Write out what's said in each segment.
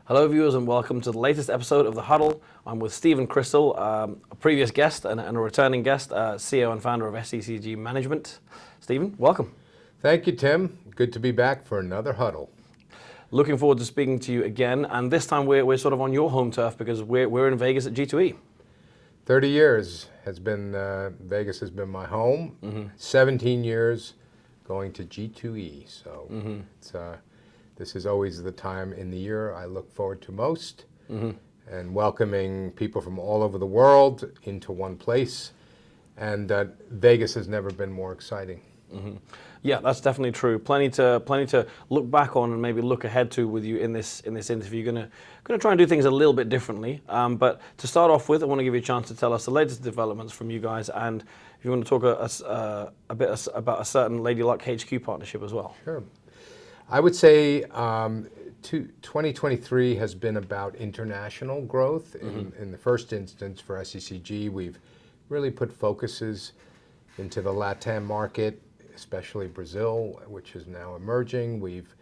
Hello viewers and welcome to the latest episode of The Huddle. I'm with Stephen Crystal, a previous guest and a returning guest, CEO and founder of SCCG Management. Stephen, welcome. Thank you, Tim. Good to be back for another Huddle. Looking forward to speaking to you again, and this time we're sort of on your home turf because we're in Vegas at G2E. 30 years has been, Vegas has been my home. 17 years going to G2E. So it's, this is always the time in the year I look forward to most. And welcoming people from all over the world into one place. And Vegas has never been more exciting. Yeah, that's definitely true. Plenty to look back on and maybe look ahead to with you in this interview. Gonna try and do things a little bit differently. But to start off with, I want to give you a chance to tell us the latest developments from you guys, and if you want to talk a bit about a certain Lady Luck HQ partnership as well. Sure. I would say 2023 has been about international growth. In the first instance for SCCG, we've really put focuses into the LATAM market, especially Brazil, which is now emerging. We've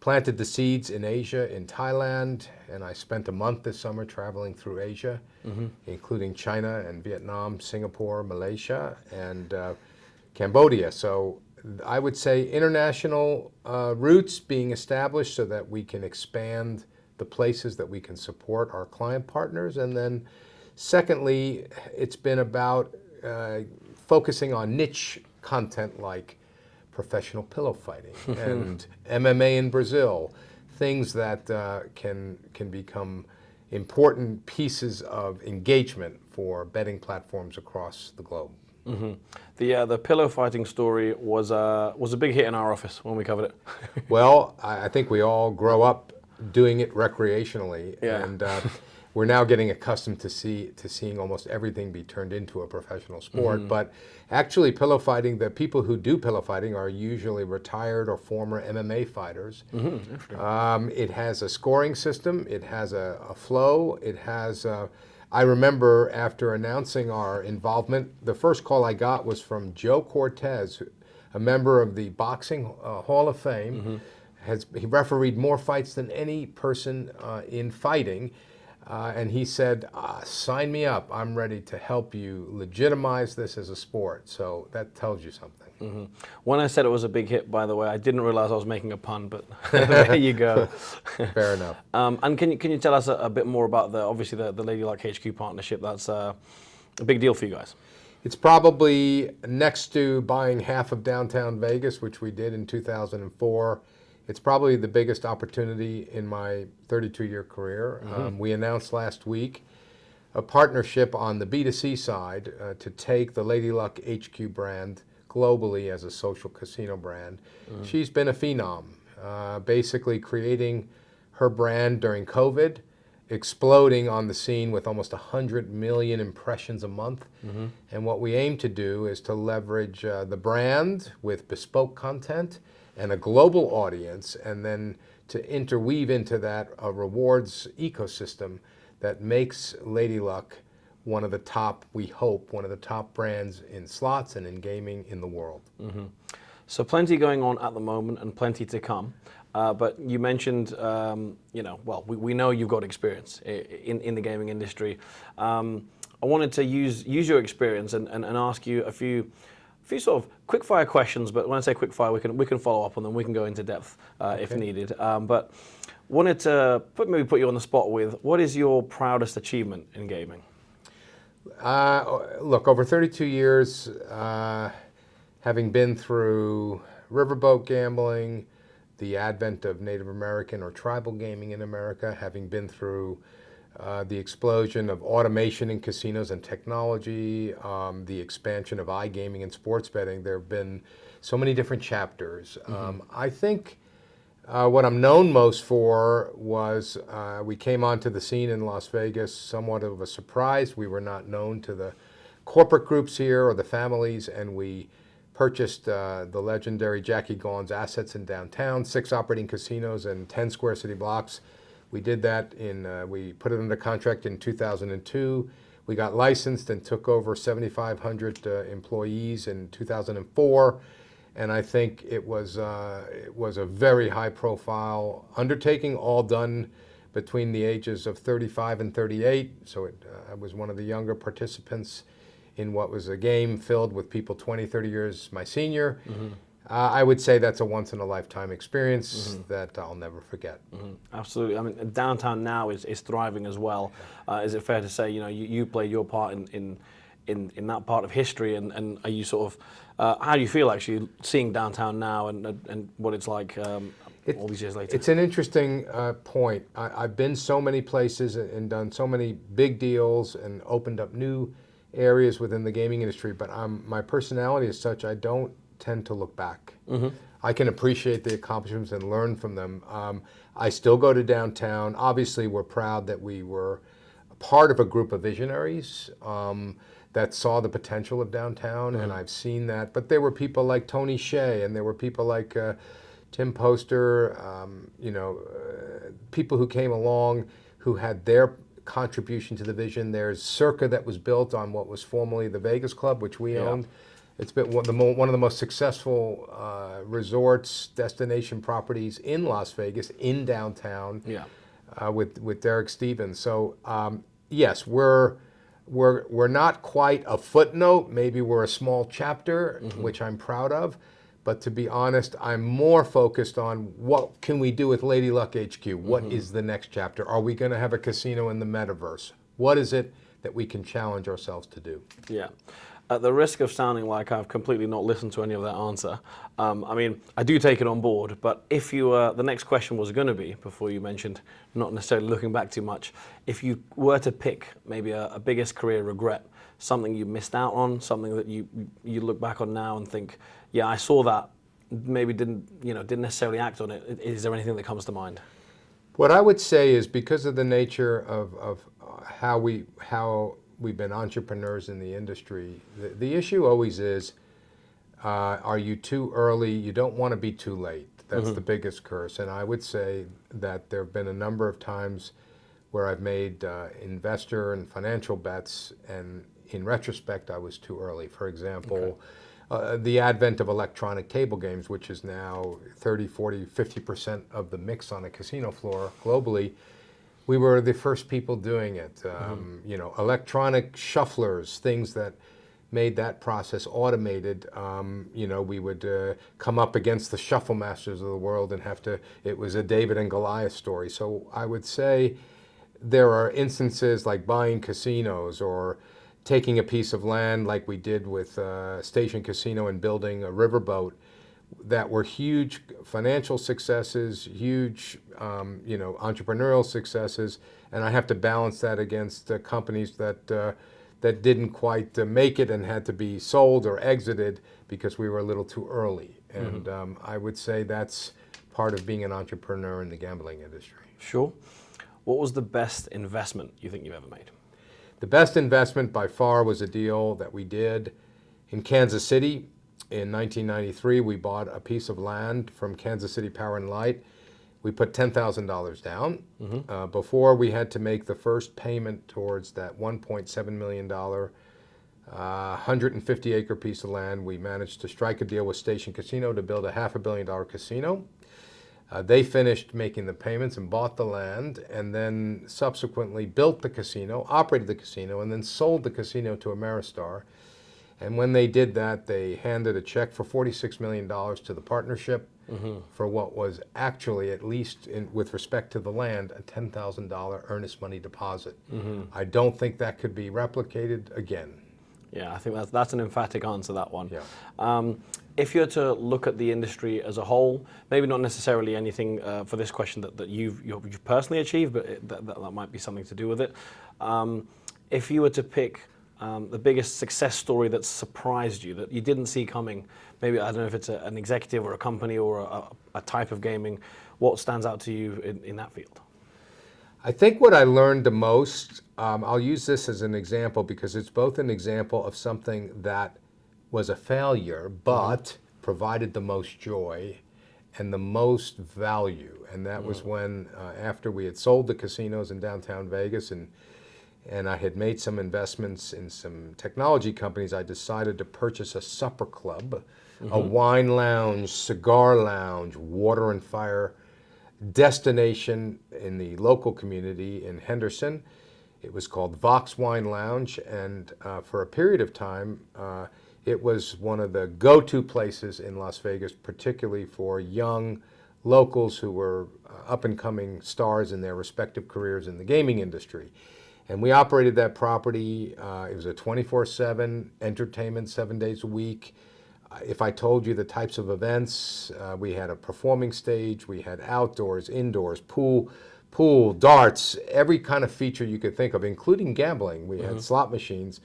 planted the seeds in Asia, in Thailand, and I spent a month this summer traveling through Asia, including China and Vietnam, Singapore, Malaysia, and Cambodia. So I would say international roots being established so that we can expand the places that we can support our client partners. And then secondly, it's been about focusing on niche content like professional pillow fighting and MMA in Brazil, things that can become important pieces of engagement for betting platforms across the globe. The pillow fighting story was a big hit in our office when we covered it. Well, I think we all grow up doing it recreationally, and we're now getting accustomed to seeing almost everything be turned into a professional sport. But actually, pillow fighting, the people who do pillow fighting are usually retired or former MMA fighters. It has a scoring system. It has a flow. It has. I remember after announcing our involvement, the first call I got was from Joe Cortez, a member of the Boxing Hall of Fame. He refereed more fights than any person in fighting. And he said, sign me up. I'm ready to help you legitimize this as a sport. So that tells you something. When I said it was a big hit, by the way, I didn't realize I was making a pun, but there you go. Fair enough. And can you tell us a bit more about obviously the Lady Luck HQ partnership? That's a big deal for you guys. It's probably next to buying half of downtown Vegas, which we did in 2004. It's probably the biggest opportunity in my 32-year career. We announced last week a partnership on the B2C side to take the Lady Luck HQ brand globally as a social casino brand. She's been a phenom, basically creating her brand during COVID, exploding on the scene with almost 100 million impressions a month. And what we aim to do is to leverage the brand with bespoke content and a global audience, and then to interweave into that a rewards ecosystem that makes Lady Luck one of the top, we hope, one of the top brands in slots and in gaming in the world. So plenty going on at the moment and plenty to come. But you mentioned, we know you've got experience in the gaming industry. I wanted to use your experience and ask you a few sort of quick fire questions, but when I say quick fire, we can follow up on them. We can go into depth if needed. But wanted to maybe put you on the spot with, what is your proudest achievement in gaming? Look, over 32 years, having been through riverboat gambling, the advent of Native American or tribal gaming in America, having been through the explosion of automation in casinos and technology, the expansion of iGaming and sports betting, there have been so many different chapters. I think what I'm known most for was we came onto the scene in Las Vegas somewhat of a surprise. We were not known to the corporate groups here or the families, and we purchased the legendary Jackie Gaughan's assets in downtown, 6 operating casinos and 10 square city blocks. We did that we put it under contract in 2002. We got licensed and took over 7,500 employees in 2004. And I think it was a very high-profile undertaking, all done between the ages of 35 and 38. So I was one of the younger participants in what was a game filled with people 20, 30 years my senior. I would say that's a once-in-a-lifetime experience that I'll never forget. Absolutely. I mean, downtown now is thriving as well. Is it fair to say, you played your part in that part of history, and are you sort of, how do you feel actually seeing downtown now and what it's like all these years later? It's an interesting point. I've been so many places and done so many big deals and opened up new areas within the gaming industry, but my personality is such I don't tend to look back. I can appreciate the accomplishments and learn from them. I still go to downtown. Obviously, we're proud that we were part of a group of visionaries that saw the potential of downtown, and I've seen that. But there were people like Tony Hsieh, and there were people like Tim Poster, people who came along who had their contribution to the vision. There's Circa that was built on what was formerly the Vegas Club, which we owned. It's been one of the most successful resorts, destination properties in Las Vegas, in downtown, with Derek Stevens. So yes, we're not quite a footnote. Maybe we're a small chapter, which I'm proud of. But to be honest, I'm more focused on what can we do with Lady Luck HQ? What is the next chapter? Are we going to have a casino in the metaverse? What is it that we can challenge ourselves to do? Yeah. At the risk of sounding like I've completely not listened to any of that answer, I mean, I do take it on board, but if the next question was going to be, before you mentioned not necessarily looking back too much, if you were to pick maybe a biggest career regret, something you missed out on, something that you look back on now and think, yeah, I saw that, maybe didn't necessarily act on it. Is there anything that comes to mind? What I would say is because of the nature of how we've been entrepreneurs in the industry, the issue always is, are you too early? You don't want to be too late. That's the biggest curse. And I would say that there have been a number of times where I've made investor and financial bets, and in retrospect, I was too early. For example, the advent of electronic table games, which is now 30, 40, 50% of the mix on a casino floor globally. We were the first people doing it. Electronic shufflers, things that made that process automated. We would come up against the shuffle masters of the world and it was a David and Goliath story. So I would say there are instances like buying casinos or taking a piece of land like we did with Station Casino and building a riverboat that were huge financial successes, huge entrepreneurial successes, and I have to balance that against companies that didn't quite make it and had to be sold or exited because we were a little too early. And I would say that's part of being an entrepreneur in the gambling industry. Sure. What was the best investment you think you've ever made? The best investment by far was a deal that we did in Kansas City. In 1993, we bought a piece of land from Kansas City Power and Light. We put $10,000 down. Before we had to make the first payment towards that $1.7 million 150-acre piece of land, we managed to strike a deal with Station Casino to build a $500 million casino. They finished making the payments and bought the land, and then subsequently built the casino, operated the casino, and then sold the casino to Ameristar. And when they did that, they handed a check for $46 million to the partnership for what was actually, at least with respect to the land, a $10,000 earnest money deposit. I don't think that could be replicated again. Yeah, I think that's an emphatic answer, that one. Yeah. If you're to look at the industry as a whole, maybe not necessarily anything for this question that you've personally achieved, but that might be something to do with it. If you were to pick the biggest success story that surprised you, that you didn't see coming, maybe, I don't know if it's an executive or a company or a type of gaming, what stands out to you in that field? I think what I learned the most, I'll use this as an example because it's both an example of something that was a failure but provided the most joy and the most value. And that was when, after we had sold the casinos in downtown Vegas and I had made some investments in some technology companies, I decided to purchase a supper club, a wine lounge, cigar lounge, water and fire destination in the local community in Henderson. It was called Vox Wine Lounge, and for a period of time, it was one of the go-to places in Las Vegas, particularly for young locals who were up-and-coming stars in their respective careers in the gaming industry. And we operated that property. It was a 24/7 entertainment, 7 days a week. If I told you the types of events, we had a performing stage, we had outdoors, indoors, pool, darts, every kind of feature you could think of, including gambling. We had slot machines.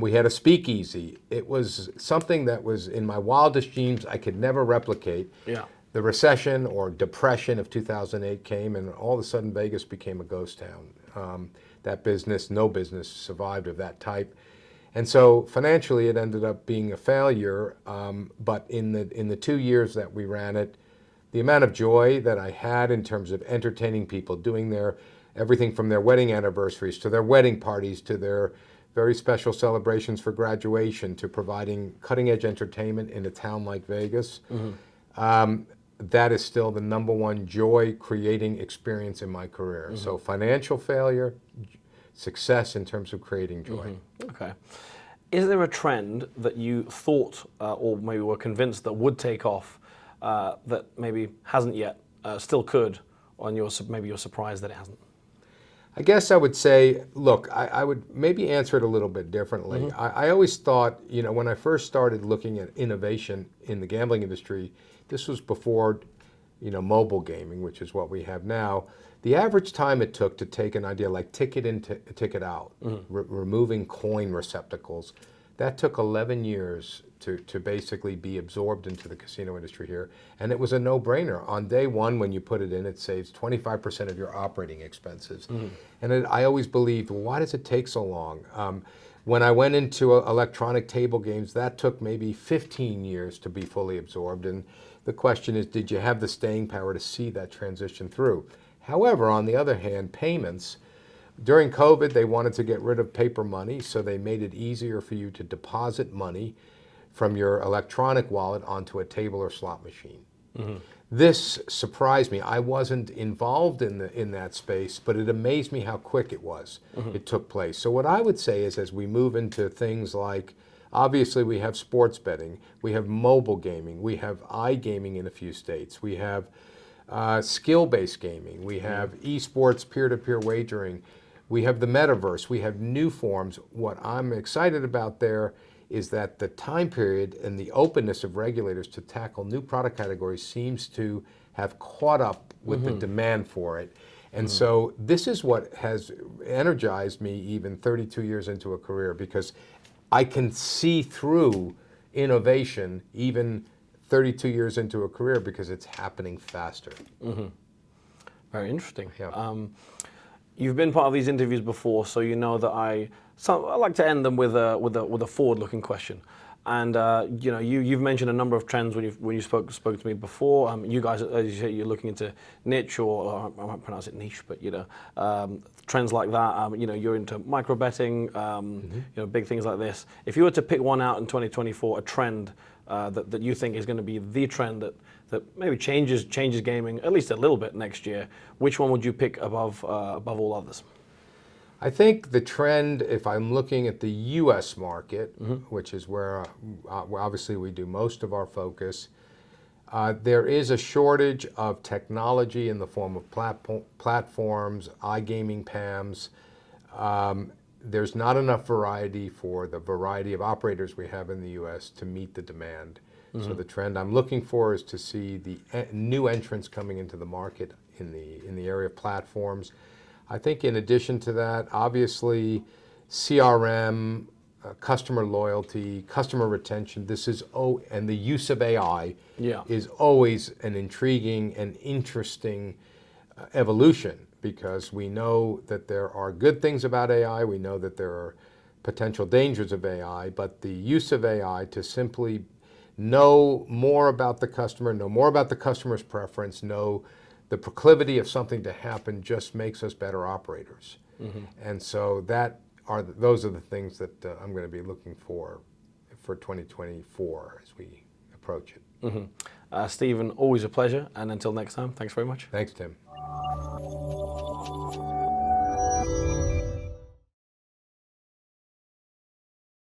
We had a speakeasy. It was something that was in my wildest dreams I could never replicate. Yeah. The recession or depression of 2008 came, and all of a sudden Vegas became a ghost town. That business, no business survived of that type. And so financially it ended up being a failure, but in the 2 years that we ran it, the amount of joy that I had in terms of entertaining people, doing everything from their wedding anniversaries to their wedding parties to their very special celebrations for graduation to providing cutting-edge entertainment in a town like Vegas, that is still the number one joy-creating experience in my career. So financial failure, success in terms of creating joy. Okay. Is there a trend that you thought or maybe were convinced that would take off that maybe hasn't yet, still could, and maybe you're surprised that it hasn't? I guess I would say, look, I would maybe answer it a little bit differently. I always thought, when I first started looking at innovation in the gambling industry, this was before, mobile gaming, which is what we have now. The average time it took to take an idea like ticket in, ticket out, removing coin receptacles, that took 11 years to basically be absorbed into the casino industry here. And it was a no-brainer. On day one, when you put it in, it saves 25% of your operating expenses. And I always believed, well, why does it take so long? When I went into electronic table games, that took maybe 15 years to be fully absorbed. And the question is, did you have the staying power to see that transition through? However, on the other hand, payments, during COVID, they wanted to get rid of paper money, so they made it easier for you to deposit money from your electronic wallet onto a table or slot machine. This surprised me. I wasn't involved in that space, but it amazed me how quick it was. It took place. So what I would say is, as we move into things like, obviously we have sports betting, we have mobile gaming, we have iGaming in a few states, we have skill-based gaming, we have esports, peer-to-peer wagering, we have the metaverse, we have new forms. What I'm excited about there is that the time period and the openness of regulators to tackle new product categories seems to have caught up with the demand for it. And so this is what has energized me even 32 years into a career, because I can see through innovation even 32 years into a career because it's happening faster. Very interesting. Yeah. You've been part of these interviews before, so you know that I like to end them with a forward-looking question. And you've mentioned a number of trends when you spoke to me before. You guys, as you say, you're looking into niche, or I might pronounce it niche, but trends like that. You're into micro betting, big things like this. If you were to pick one out in 2024, a trend that you think is going to be the trend that maybe changes gaming at least a little bit next year, which one would you pick above all others? I think the trend, if I'm looking at the U.S. market, which is where obviously we do most of our focus, there is a shortage of technology in the form of platforms, iGaming PAMs. There's not enough variety for the variety of operators we have in the U.S. to meet the demand. So the trend I'm looking for is to see the new entrants coming into the market in the area of platforms. I think in addition to that, obviously CRM, customer loyalty, customer retention, and the use of AI is always an intriguing and interesting evolution, because we know that there are good things about AI, we know that there are potential dangers of AI, but the use of AI to simply know more about the customer, know more about the customer's preference, know the proclivity of something to happen just makes us better operators. And so those are the things that I'm going to be looking for 2024 as we approach it. Stephen, always a pleasure. And until next time, thanks very much. Thanks, Tim.